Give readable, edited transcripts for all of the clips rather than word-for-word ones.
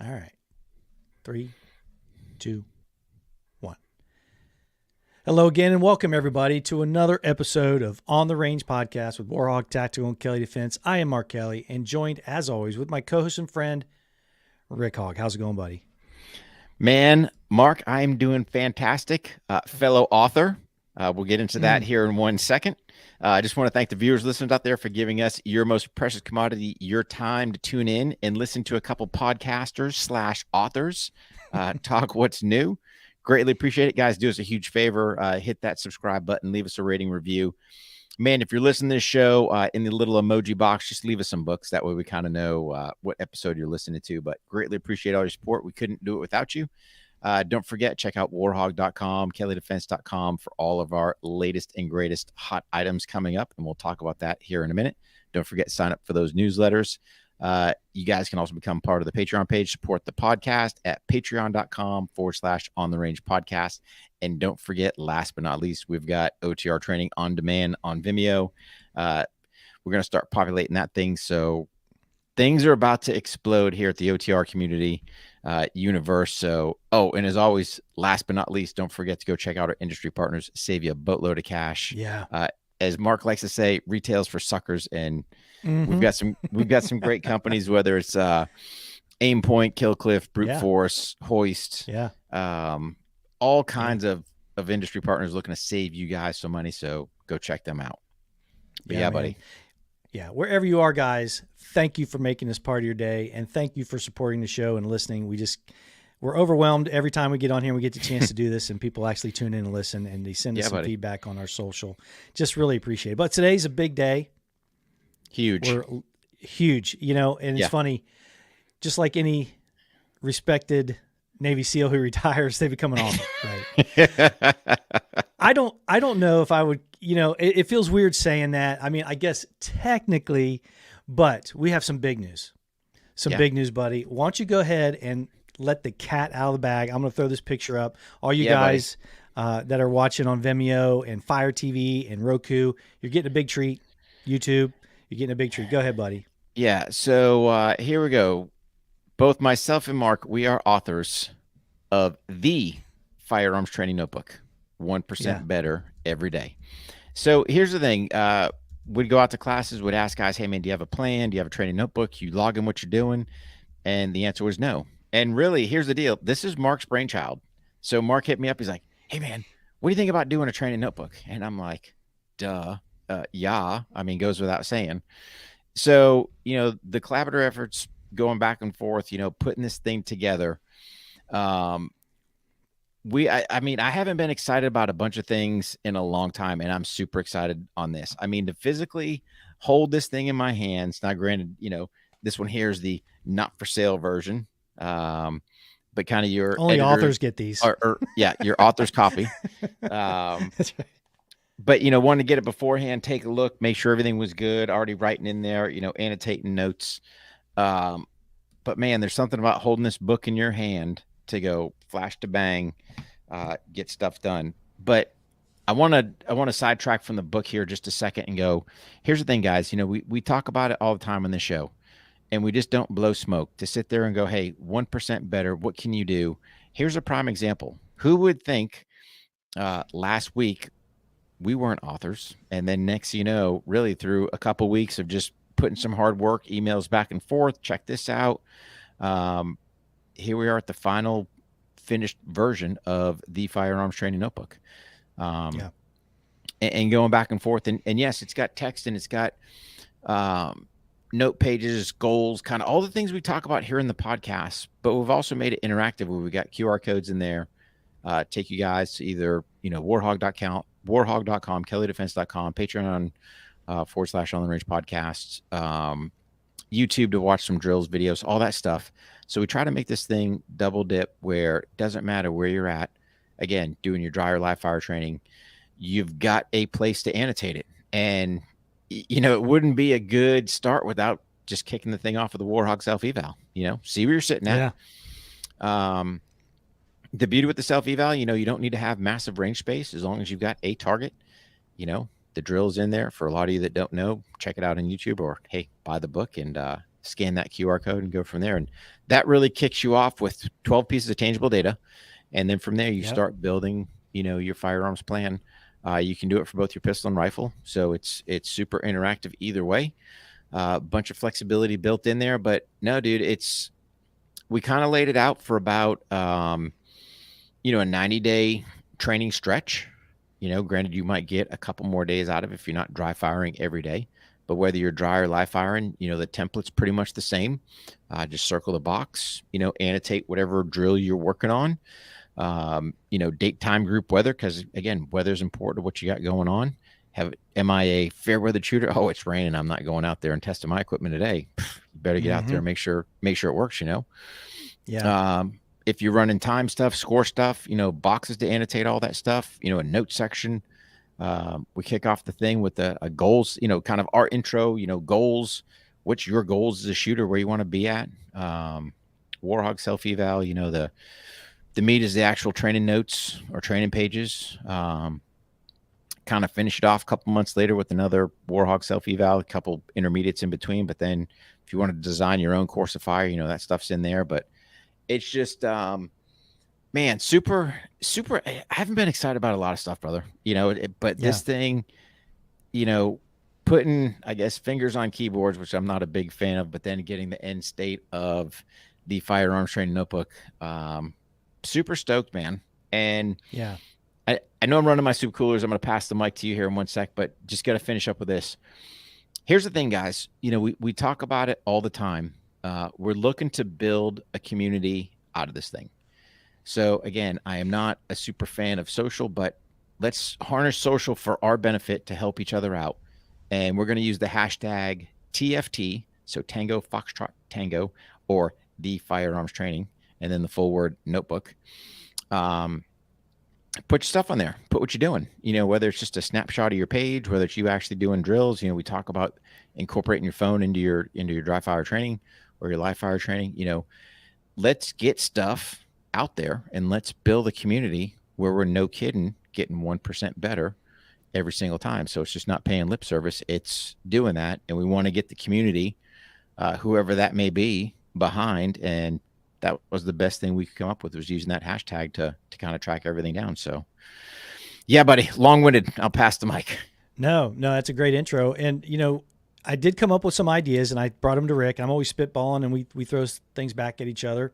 All right. 3, 2, 1. Hello again, and welcome everybody to another episode of On the Range Podcast with Warhawk Tactical and Kelly Defense. I am Mark Kelly, and joined as always with my co-host and friend Rick Hogg. How's it going, buddy? Man, Mark, I'm doing fantastic. Fellow author. We'll get into that here in 1 second. I just want to thank the viewers, listeners out there for giving us your most precious commodity, your time to tune in and listen to a couple podcasters / authors talk what's new. Greatly appreciate it, guys. Do us a huge favor. Hit that subscribe button. Leave us a rating review. Man, if you're listening to this show in the little emoji box, just leave us some books. That way we kind of know what episode you're listening to. But greatly appreciate all your support. We couldn't do it without you. Don't forget, check out warhog.com, kellydefense.com for all of our latest and greatest hot items coming up. And we'll talk about that here in a minute. Don't forget to sign up for those newsletters. You guys can also become part of the Patreon page, support the podcast at patreon.com/on-the-range-podcast. And don't forget, last but not least, we've got OTR training on demand on Vimeo. We're going to start populating that thing. So things are about to explode here at the OTR community universe. So, and as always, last but not least, don't forget to go check out our industry partners, save you a boatload of cash. Yeah. As Mark likes to say, retail's for suckers. And we've got some great companies, whether it's Aim Point, Kill Cliff, Brute Force, Hoist, all kinds of industry partners looking to save you guys some money. So go check them out. But yeah, buddy. Yeah, wherever you are, guys, thank you for making this part of your day, and thank you for supporting the show and listening. We're overwhelmed every time we get on here and we get the chance to do this, and people actually tune in and listen, and they send us some feedback on our social. Just really appreciate it. But today's a big day. Huge. We're huge, and it's funny, just like any respected Navy SEAL who retires, they become an author, right? I don't know if I would, it feels weird saying that. I mean, I guess technically, but we have some big news. Big news, buddy. Why don't you go ahead and let the cat out of the bag? I'm going to throw this picture up. All you guys that are watching on Vimeo and Fire TV and Roku, you're getting a big treat. YouTube, you're getting a big treat. Go ahead, buddy. Yeah. So here we go. Both myself and Mark, we are authors of the Firearms Training Notebook, 1% better every day. So here's the thing. We'd go out to classes, would ask guys, hey, man, do you have a plan? Do you have a training notebook? You log in what you're doing? And the answer was no. And really, here's the deal. This is Mark's brainchild. So Mark hit me up. He's like, hey, man, what do you think about doing a training notebook? And I'm like, duh. Yeah. I mean, goes without saying. So, the collaborative efforts going back and forth, putting this thing together. I haven't been excited about a bunch of things in a long time, and I'm super excited on this. I mean, to physically hold this thing in my hands. Now, granted, this one here is the not for sale version, but kind of your only authors get these, your author's copy. That's right. But wanted to get it beforehand, take a look, make sure everything was good. Already writing in there, annotating notes. But man, there's something about holding this book in your hand to go flash to bang, get stuff done. But I want to sidetrack from the book here just a second and go, here's the thing, guys. We talk about it all the time on the show, and we just don't blow smoke to sit there and go, hey, 1% better. What can you do? Here's a prime example. Who would think last week we weren't authors, and then next, really through a couple weeks of just putting some hard work, emails back and forth, check this out. Here we are at the final finished version of the Firearms Training Notebook. And going back and forth. And yes, it's got text and it's got note pages, goals, kind of all the things we talk about here in the podcast, but we've also made it interactive where we got QR codes in there. Take you guys to either, warhog.com, kellydefense.com, Patreon / on the range podcasts, YouTube to watch some drills, videos, all that stuff. So we try to make this thing double dip where it doesn't matter where you're at. Again, doing your dry or live fire training, you've got a place to annotate it. And, it wouldn't be a good start without just kicking the thing off of the Warhog self-eval, see where you're sitting at. Yeah. The beauty with the self-eval, you don't need to have massive range space as long as you've got a target. The drill's in there. For a lot of you that don't know, check it out on YouTube or, hey, buy the book and scan that QR code and go from there. And that really kicks you off with 12 pieces of tangible data. And then from there, you start building, your firearms plan. You can do it for both your pistol and rifle. So it's super interactive either way. A bunch of flexibility built in there. But no, dude, we kind of laid it out for about, a 90-day training stretch. Granted, you might get a couple more days out of it if you're not dry firing every day. But whether you're dry or live firing, the template's pretty much the same. Just circle the box, annotate whatever drill you're working on. Date, time, group, weather, because again, weather's important to what you got going on. Am I a fair weather shooter? Oh, it's raining. I'm not going out there and testing my equipment today. You better get out there and make sure it works, Yeah. If you're running time stuff, score stuff, boxes to annotate all that stuff, a note section. We kick off the thing with a goals, kind of our intro, goals. What's your goals as a shooter, where you want to be at? Warhog self-eval, the meat is the actual training notes or training pages. Kind of finish it off a couple months later with another Warhog self-eval, a couple intermediates in between. But then if you want to design your own course of fire, that stuff's in there. But it's just, man, super. I haven't been excited about a lot of stuff, brother. But this thing, putting, I guess, fingers on keyboards, which I'm not a big fan of, but then getting the end state of the Firearms Training Notebook, super stoked, man. And yeah, I know I'm running my soup coolers. I'm going to pass the mic to you here in one sec, but just got to finish up with this. Here's the thing, guys. We talk about it all the time. We're looking to build a community out of this thing. So again, I am not a super fan of social, but let's harness social for our benefit to help each other out. And we're going to use the hashtag TFT, so Tango Foxtrot Tango, or the Firearms Training, and then the full word notebook. Put your stuff on there. Put what you're doing. Whether it's just a snapshot of your page, whether it's you actually doing drills. We talk about incorporating your phone into your dry fire training or your live fire training. Let's get stuff out there and let's build a community where we're no kidding getting 1% better every single time. So it's just not paying lip service. It's doing that. And we want to get the community, whoever that may be, behind. And that was the best thing we could come up with, was using that hashtag to kind of track everything down. So yeah, buddy, long-winded. I'll pass the mic. No, that's a great intro. And, I did come up with some ideas and I brought them to Rick. I'm always spitballing and we throw things back at each other.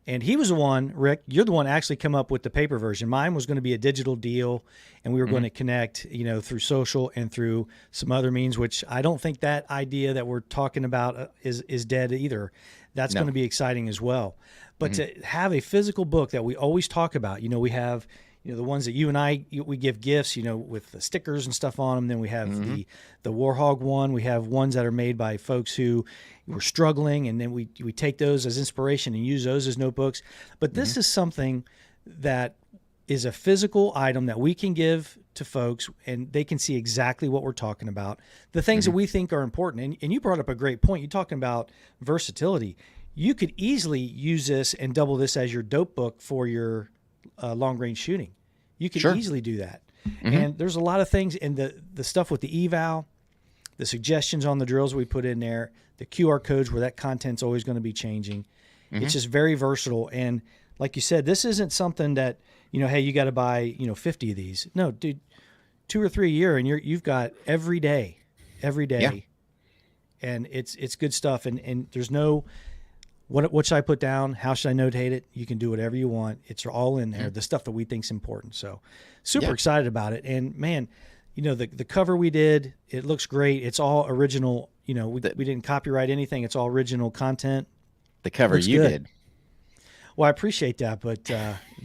And he was the one, Rick, you're the one actually come up with the paper version. Mine was going to be a digital deal and we were going to connect, through social and through some other means, which I don't think that idea that we're talking about is dead either. That's going to be exciting as well. But to have a physical book that we always talk about, we have, the ones that you and I, we give gifts, with the stickers and stuff on them. Then we have the Warhog one. We have ones that are made by folks who were struggling. And then we take those as inspiration and use those as notebooks. But this is something that is a physical item that we can give to folks and they can see exactly what we're talking about, the things that we think are important. And you brought up a great point. You're talking about versatility. You could easily use this and double this as your dope book for your long range shooting. You could easily do that. And there's a lot of things in the stuff with the eval, the suggestions on the drills we put in there, the QR codes where that content's always going to be changing. It's just very versatile. And like you said, this isn't something that, hey, you got to buy, 50 of these. No, dude, 2 or 3 a year and you've got every day. Yeah. And it's good stuff. And there's no, what should I put down? How should I notate it? You can do whatever you want. It's all in there. The stuff that we think is important. So super excited about it. And man, the cover we did, it looks great. It's all original. We didn't copyright anything. It's all original content. The cover you did. Well, I appreciate that, but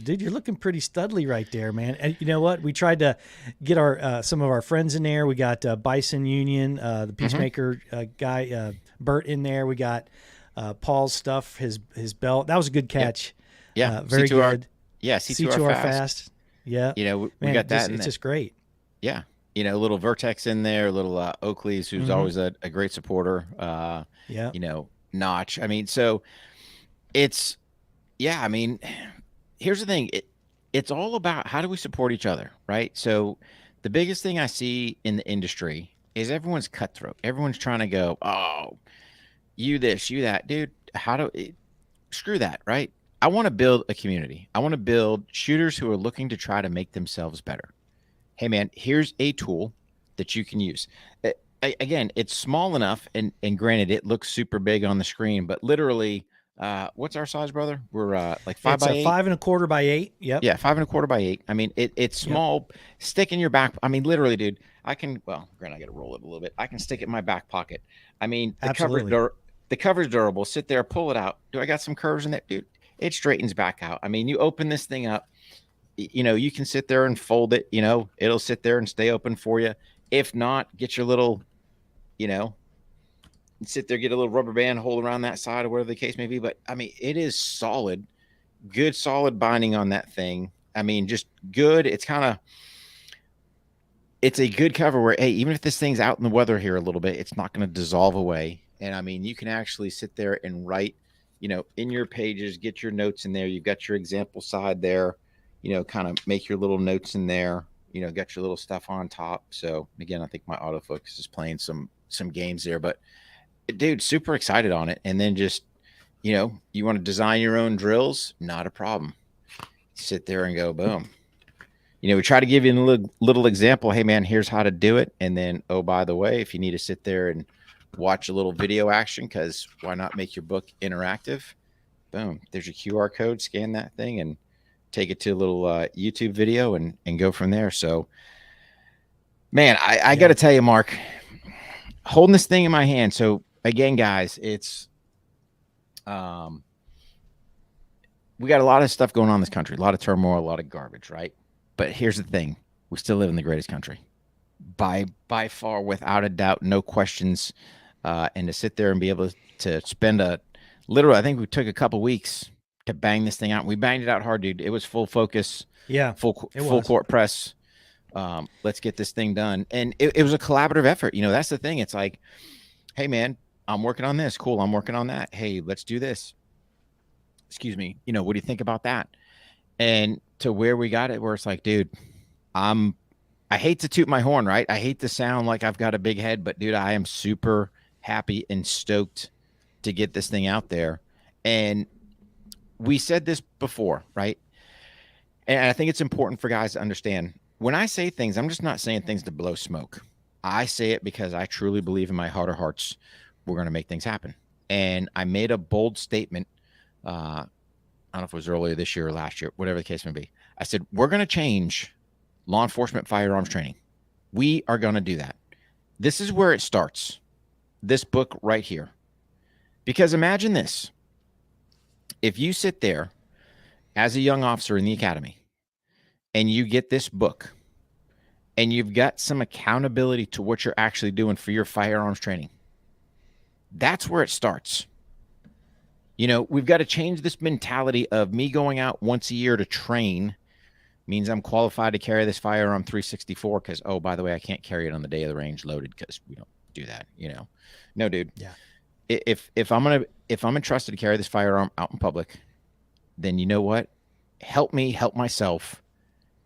dude, you're looking pretty studly right there, man. And you know what? We tried to get our some of our friends in there. We got Bison Union, the Peacemaker guy, Bert in there. We got Paul's stuff, his belt. That was a good catch. Yeah, very C2R, good. Yeah, C2R fast. Yeah, we got that. It's just great. Yeah, a little Vertex in there, a little Oakley's, who's always a great supporter. Notch. I mean, so it's. Yeah, I mean, here's the thing. It's all about how do we support each other, right? So the biggest thing I see in the industry is everyone's cutthroat. Everyone's trying to go, oh, you this, you that, dude. Screw that, right? I want to build a community. I want to build shooters who are looking to try to make themselves better. Hey, man, here's a tool that you can use. Again, it's small enough, and granted, it looks super big on the screen, but literally, what's our size, brother? We're like 5 It's by a 8. 5 1/4 by 8. Yep. Yeah, 5 1/4 by 8. I mean, it's Yep. small. Stick in your back. I mean, literally, dude. I can. Well, granted, I got to roll it a little bit. I can stick it in my back pocket. I mean, Absolutely. the cover's durable. Sit there, pull it out. Do I got some curves in that, dude? It straightens back out. I mean, you open this thing up. You can sit there and fold it. It'll sit there and stay open for you. If not, get your little, you know, sit there, get a little rubber band, hold around that side or whatever the case may be. But I mean, it is solid, good, solid binding on that thing. I mean, just good. It's a good cover where, hey, even if this thing's out in the weather here a little bit, it's not going to dissolve away. And I mean, you can actually sit there and write, in your pages, get your notes in there. You've got your example side there, kind of make your little notes in there, got your little stuff on top. So again, I think my autofocus is playing some games there, but dude, super excited on it. And then just, you want to design your own drills, not a problem. Sit there and go, boom. We try to give you a little example. Hey, man, here's how to do it. And then, oh, by the way, if you need to sit there and watch a little video action, because why not make your book interactive? Boom. There's your QR code. Scan that thing and take it to a little YouTube video and go from there. So, man, I got to tell you, Mark, holding this thing in my hand. So, again, guys, it's we got a lot of stuff going on in this country, a lot of turmoil, a lot of garbage, right? But here's the thing. We still live in the greatest country by far, without a doubt, no questions. And to sit there and be able to spend literally, I think we took a couple weeks to bang this thing out. We banged it out hard, dude. It was full focus. Yeah. Full court press. Let's get this thing done. And it was a collaborative effort. That's the thing. It's like, hey, man, I'm working on this. Cool. I'm working on that. Hey, let's do this. Excuse me. What do you think about that? And to where we got it, where it's like, dude, I hate to toot my horn, right? I hate to sound like I've got a big head, but dude, I am super happy and stoked to get this thing out there. And we said this before, right? And I think it's important for guys to understand, when I say things, I'm just not saying things to blow smoke. I say it because I truly believe in my heart of hearts, we're going to make things happen. And I made a bold statement. I don't know if it was earlier this year or last year, whatever the case may be. I said, we're going to change law enforcement firearms training. We are going to do that. This is where it starts. This book right here. Because imagine this. If you sit there as a young officer in the academy and you get this book and you've got some accountability to what you're actually doing for your firearms training, that's where it starts. We've got to change this mentality of me going out once a year to train means I'm qualified to carry this firearm 364 because, oh, by the way, I can't carry it on the day of the range loaded because we don't do that, No, dude. Yeah. If I'm entrusted to carry this firearm out in public, then you know what? Help me help myself.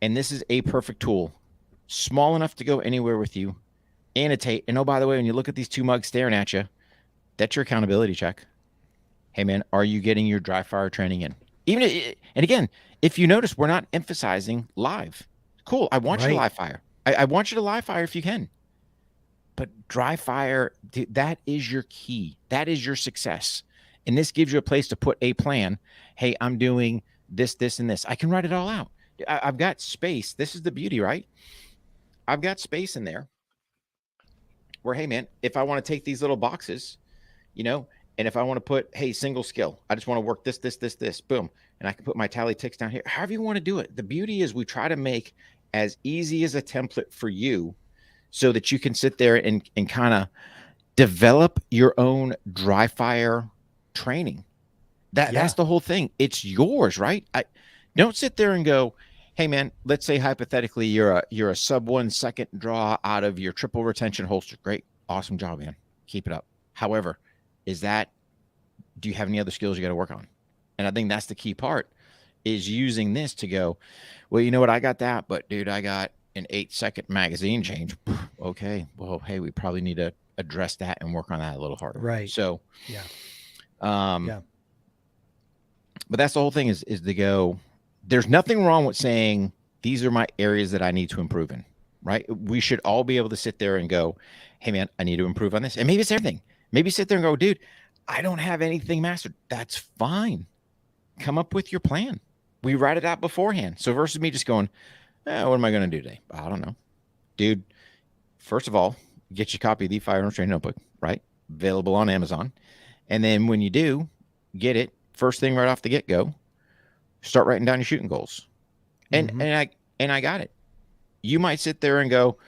And this is a perfect tool, small enough to go anywhere with you, annotate. And oh, by the way, when you look at these two mugs staring at you, that's your accountability check. Hey, man, are you getting your dry fire training in? And again, if you notice, we're not emphasizing live. Cool. I want you to live fire. I want you to live fire if you can. But dry fire, dude, that is your key. That is your success. And this gives you a place to put a plan. Hey, I'm doing this, this, and this. I can write it all out. I've got space. This is the beauty, right? I've got space in there where, hey, man, if I want to take these little boxes, and if I want to put, hey, single skill, I just want to work this, boom. And I can put my tally ticks down here. However you want to do it. The beauty is we try to make as easy as a template for you so that you can sit there and kind of develop your own dry fire training. That's the whole thing. It's yours, right? Don't sit there and go, hey, man, let's say hypothetically you're a sub 1 second draw out of your triple retention holster. Great. Awesome job, man. Keep it up. However, do you have any other skills you got to work on? And I think that's the key part, is using this to go, well, you know what? I got that, but dude, I got an 8-second magazine change. Okay. Well, hey, we probably need a address that and work on that a little harder. Right. So, yeah. But that's the whole thing is to go, there's nothing wrong with saying, these are my areas that I need to improve in, right? We should all be able to sit there and go, hey man, I need to improve on this. And maybe it's everything. Maybe sit there and go, dude, I don't have anything mastered. That's fine. Come up with your plan. We write it out beforehand. So versus me just going, what am I going to do today? I don't know. Dude, first of all, get your copy of the Firearms Training Notebook, right? Available on Amazon. And then when you do get it, first thing right off the get-go, start writing down your shooting goals. And I got it. You might sit there and go,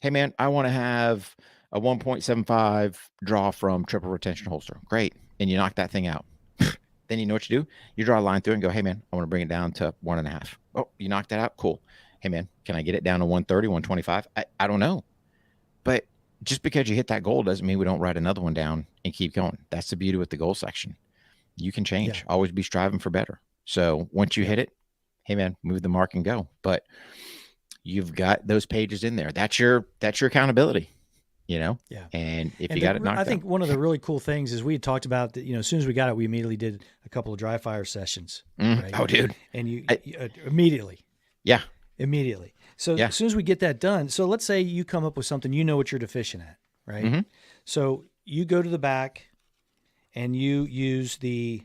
hey man, I want to have a 1.75 draw from triple retention holster. Great. And you knock that thing out. Then you know what you do? You draw a line through it and go, hey man, I want to bring it down to 1.5. Oh, you knocked that out? Cool. Hey man, can I get it down to 130, 125? I don't know. But just because you hit that goal doesn't mean we don't write another one down and keep going. That's the beauty with the goal section. You can change. Always be striving for better. So once you hit it, hey man, move the mark and go. But you've got those pages in there. That's your accountability, you know? Yeah. And if you got it knocked out. I think one of the really cool things is we had talked about that, as soon as we got it, we immediately did a couple of dry fire sessions. Right? Oh, dude. And you immediately. Yeah. Immediately. So as soon as we get that done, so let's say you come up with something, you know what you're deficient at, right? Mm-hmm. So you go to the back and you use the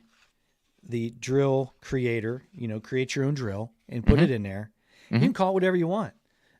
drill creator, create your own drill and put it in there. You can call it whatever you want.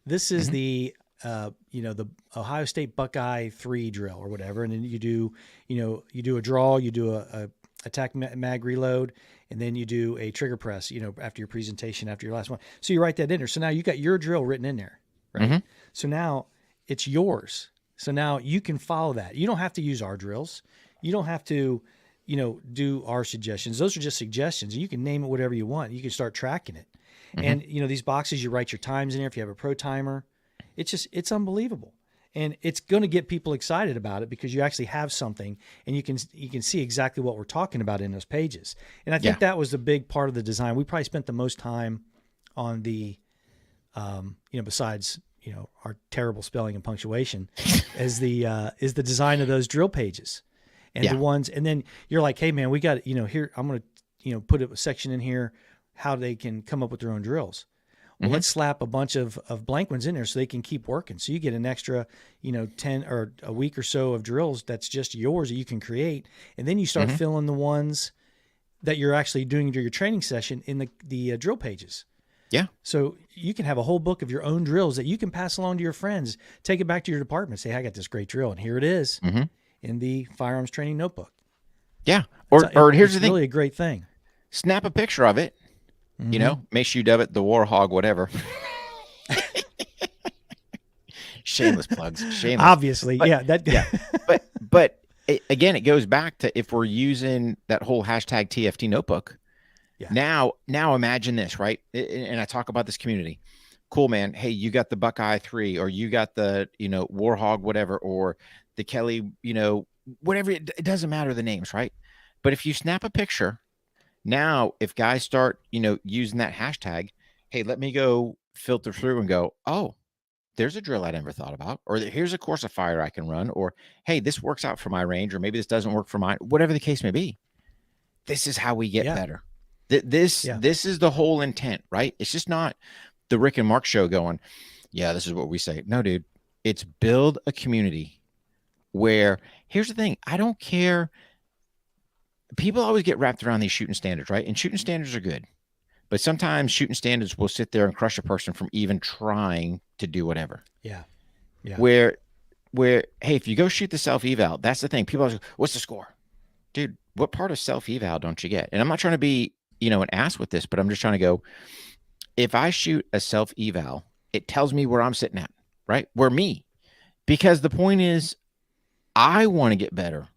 This is the Ohio State Buckeye 3 drill or whatever. And then you do a draw, you do a attack mag reload, and then you do a trigger press, after your presentation, after your last one. So you write that in there. So now you got your drill written in there, right? So now it's yours. So now you can follow that. You don't have to use our drills. You don't have to, do our suggestions. Those are just suggestions. You can name it whatever you want. You can start tracking it. And, these boxes, you write your times in there. If you have a pro timer, it's unbelievable. And it's going to get people excited about it because you actually have something and you can see exactly what we're talking about in those pages. And I think that was the big part of the design. We probably spent the most time on the, besides, our terrible spelling and punctuation is the design of those drill pages and the ones. And then you're like, hey man, we got, here, I'm going to, put a section in here, how they can come up with their own drills. Well, let's slap a bunch of blank ones in there so they can keep working. So you get an extra, 10 or a week or so of drills that's just yours that you can create. And then you start filling the ones that you're actually doing your training session in the drill pages. Yeah. So you can have a whole book of your own drills that you can pass along to your friends. Take it back to your department. Say, I got this great drill, and here it is in the Firearms Training Notebook. Yeah. Or here's the thing. It's really a great thing. Snap a picture of it. Make sure you dub it the War Hog, whatever. Shameless plugs. Shameless. Obviously, but, But again, it goes back to if we're using that whole hashtag TFT Notebook. Yeah. Now imagine this, right? And I talk about this community. Cool, man. Hey, you got the Buckeye 3, or you got the War Hog, whatever, or the Kelly, whatever. It doesn't matter the names, right? But if you snap a picture. Now, if guys start, using that hashtag, hey, let me go filter through and go, oh, there's a drill I never thought about, or here's a course of fire I can run, or hey, this works out for my range, or maybe this doesn't work for mine, whatever the case may be. This is how we get better. This is the whole intent, right? It's just not the Rick and Mark show going, yeah, this is what we say. No, dude, it's build a community where here's the thing. I don't care. People always get wrapped around these shooting standards, right? And shooting standards are good, but sometimes shooting standards will sit there and crush a person from even trying to do whatever. Yeah. Where, hey, if you go shoot the self-eval, that's the thing. People are like, what's the score? Dude, what part of self-eval don't you get? And I'm not trying to be, an ass with this, but I'm just trying to go, if I shoot a self-eval, it tells me where I'm sitting at, right? Where me, because the point is I want to get better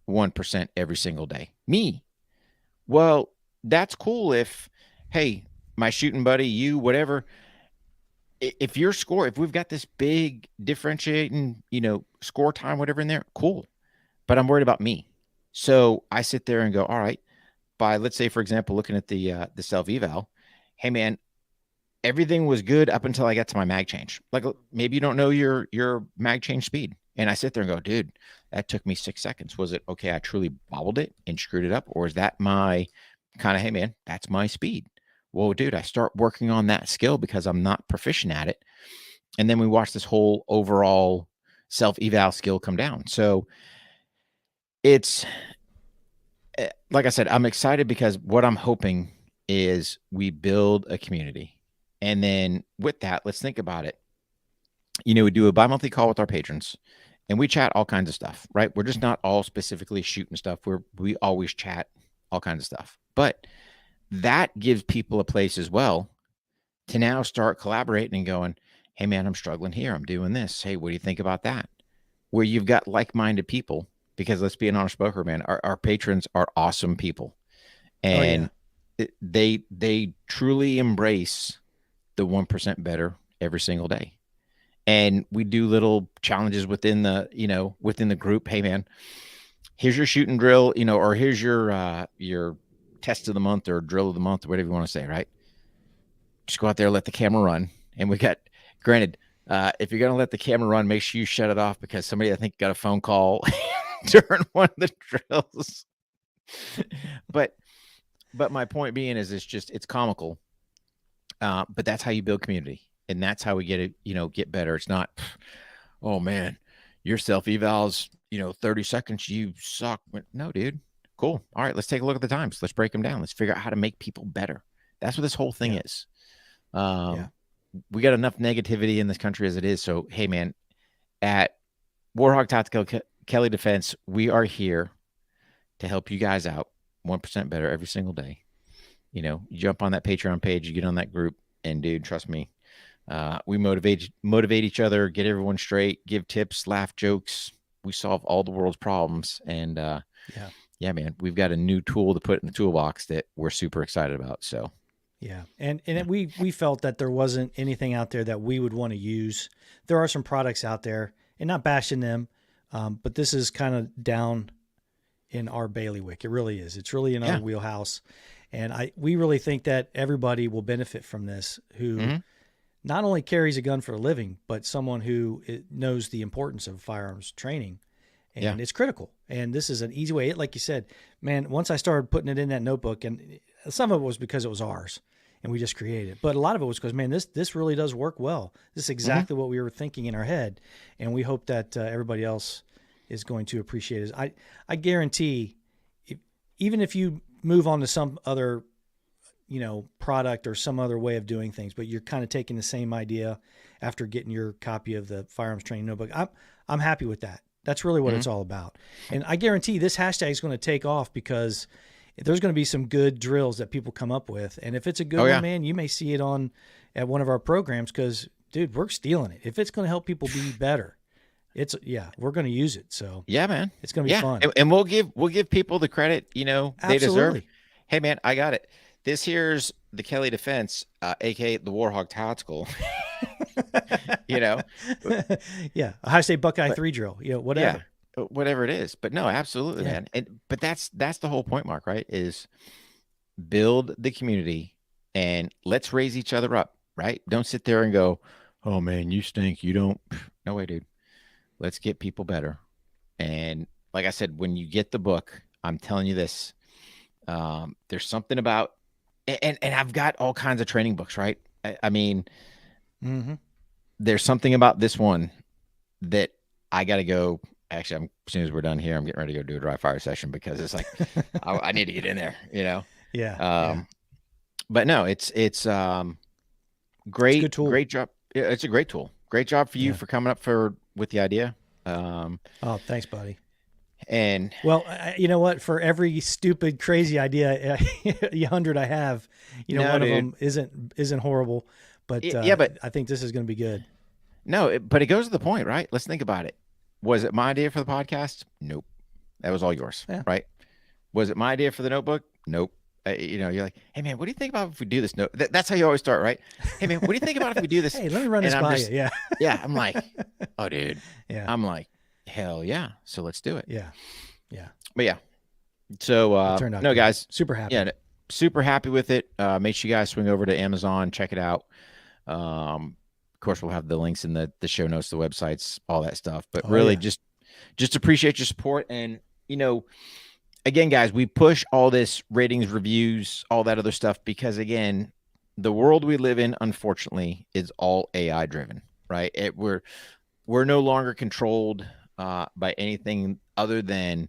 1% every single day. Me. Well, that's cool if, hey, my shooting buddy, you, whatever, if your score, if we've got this big differentiating, score time, whatever in there, cool. But I'm worried about me. So I sit there and go, all right, by, let's say, for example, looking at the self-eval, hey man, everything was good up until I got to my mag change. Like maybe you don't know your mag change speed. And I sit there and go, dude, that took me 6 seconds. Was it okay? I truly bobbled it and screwed it up, or is that my kind of, hey man, that's my speed? Well, dude, I start working on that skill because I'm not proficient at it. And then we watch this whole overall self-eval skill come down. So it's like I said, I'm excited because what I'm hoping is we build a community. And then with that, let's think about it. You know, we do a bi-monthly call with our patrons and we chat all kinds of stuff, right? We're just not all specifically shooting stuff. We always chat all kinds of stuff. But that gives people a place as well to now start collaborating and going, hey man, I'm struggling here. I'm doing this. Hey, what do you think about that? Where you've got like-minded people, because let's be an honest broker, man, our patrons are awesome people. And they truly embrace the 1% better every single day. And we do little challenges within the, you know, within the group. Hey man, here's your shooting drill, you know, or here's your test of the month or drill of the month or whatever you want to say, right? Just go out there, let the camera run. And we got, granted, if you're going to let the camera run, make sure you shut it off, because somebody, I think, got a phone call during one of the drills. But my point being is it's comical. But that's how you build community. And that's how we get it, you know, get better. It's not, oh man, your self-evals, you know, 30 seconds, you suck. No, dude. Cool. All right, let's take a look at the times. Let's break them down. Let's figure out how to make people better. That's what this whole thing is. We got enough negativity in this country as it is. So, hey, man, at Warhawk Tactical Kelly Defense, we are here to help you guys out 1% better every single day. You know, you jump on that Patreon page, you get on that group, and dude, trust me, we motivate each other, get everyone straight, give tips, laugh, jokes. We solve all the world's problems. And yeah, man, we've got a new tool to put in the toolbox that we're super excited about. So. Yeah. And we felt that there wasn't anything out there that we would want to use. There are some products out there, and not bashing them, but this is kind of down in our bailiwick. It really is. It's really in our wheelhouse. And we really think that everybody will benefit from this, who not only carries a gun for a living, but someone who knows the importance of firearms training. And it's critical. And this is an easy way. Like you said, man, once I started putting it in that notebook, and some of it was because it was ours and we just created it, but a lot of it was because, man, this really does work well. This is exactly what we were thinking in our head. And we hope that everybody else is going to appreciate it. I guarantee, even if you move on to some other, you know, product or some other way of doing things, but you're kind of taking the same idea after getting your copy of the Firearms Training Notebook, I'm happy with that. That's really what it's all about. And I guarantee this hashtag is going to take off, because there's going to be some good drills that people come up with. And if it's a good one, man, you may see it at one of our programs, because, dude, we're stealing it. If it's going to help people be better, we're going to use it. So yeah, man, it's going to be fun. And we'll give people the credit, you know, they deserve. Hey man, I got it. This here's the Kelly Defense, aka the Warhawk Tactical. You know, a Ohio State Buckeye 3 drill, you know, whatever. Yeah, whatever it is. But no, absolutely, man. But that's the whole point, Mark, right? Is build the community and let's raise each other up, right? Don't sit there and go, oh man, you stink. You don't. No way, dude. Let's get people better. And like I said, when you get the book, I'm telling you this, there's something about, and I've got all kinds of training books, right? I mean, there's something about this one that I got to go. Actually, as soon as we're done here, I'm getting ready to go do a dry fire session, because it's like, I need to get in there, you know? But no, it's great. It's a good tool. Great job. It's a great tool. Great job for you for coming up with the idea. Oh, thanks, buddy. And well, you know what? For every stupid, crazy idea, 100 I have, you know, one of them isn't horrible, but but I think this is going to be good. No, but it goes to the point, right? Let's think about it. Was it my idea for the podcast? Nope. That was all yours, right? Was it my idea for the notebook? Nope. You know, you're like, hey man, what do you think about if we do this? No, that's how you always start, right? Hey man, what do you think about if we do this? Hey, let me run this by you. Yeah. I'm like, oh dude. Yeah. I'm like, hell yeah. So let's do it. Yeah. But yeah. So no, guys, super happy. Yeah, super happy with it. Make sure you guys swing over to Amazon, check it out. Of course, we'll have the links in the show notes, the websites, all that stuff. But really, just appreciate your support. And, you know, again, guys, we push all this ratings, reviews, all that other stuff because, again, the world we live in, unfortunately, is all AI driven, right? We're no longer controlled by anything other than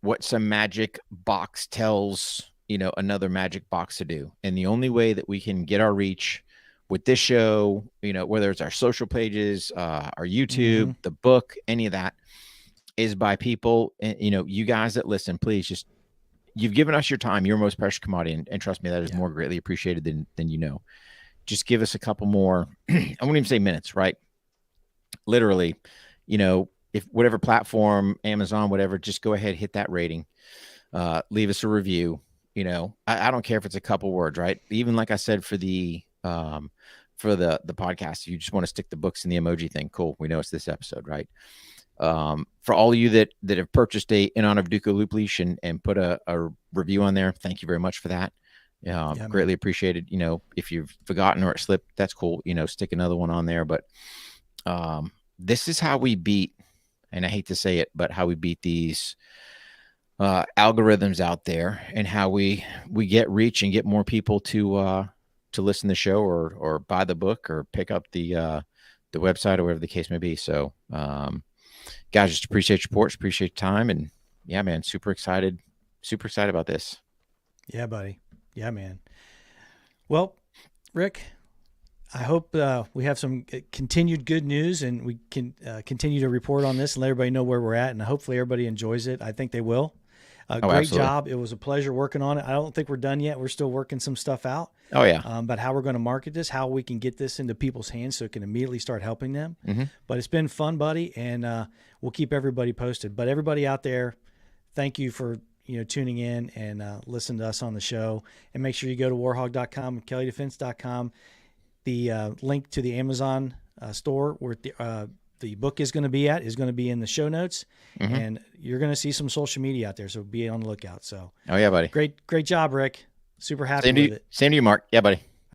what some magic box tells, you know, another magic box to do. And the only way that we can get our reach with this show, you know, whether it's our social pages, our YouTube, the book, any of that, is by people. And, you know, you guys that listen, please just, you've given us your time, your most precious commodity. And trust me, that is more greatly appreciated than you know. Just give us a couple more, I won't even say minutes, right? Literally, you know, if whatever platform, Amazon, whatever, just go ahead, hit that rating, leave us a review. You know, I don't care if it's a couple words, right? Even like I said, for the podcast, you just want to stick the books in the emoji thing. Cool. We know it's this episode, right? For all of you that have purchased a In Honor of Duco Loop Leash and put a review on there, thank you very much for that. Greatly appreciated. You know, if you've forgotten or it slipped, that's cool. You know, stick another one on there. But this is how we beat, and I hate to say it, but how we beat these algorithms out there, and how we get reach and get more people to listen to the show or buy the book or pick up the website or whatever the case may be. So, guys, just appreciate your support, appreciate your time, and yeah, man, super excited about this. Yeah, buddy. Yeah, man. Well, Rick, I hope we have some continued good news, and we can continue to report on this and let everybody know where we're at, and hopefully everybody enjoys it. I think they will. Great absolutely. Job. It was a pleasure working on it. I don't think we're done yet. We're still working some stuff out. Oh, yeah. But how we're going to market this, how we can get this into people's hands so it can immediately start helping them. But it's been fun, buddy, and we'll keep everybody posted. But everybody out there, thank you for tuning in and listening to us on the show. And make sure you go to warhog.com and kellydefense.com. The link to the Amazon store where the book is going to be at is going to be in the show notes, and you're going to see some social media out there. So be on the lookout. So, oh yeah, buddy. Great job, Rick. Super happy with it. Same to you, Mark. Yeah, buddy.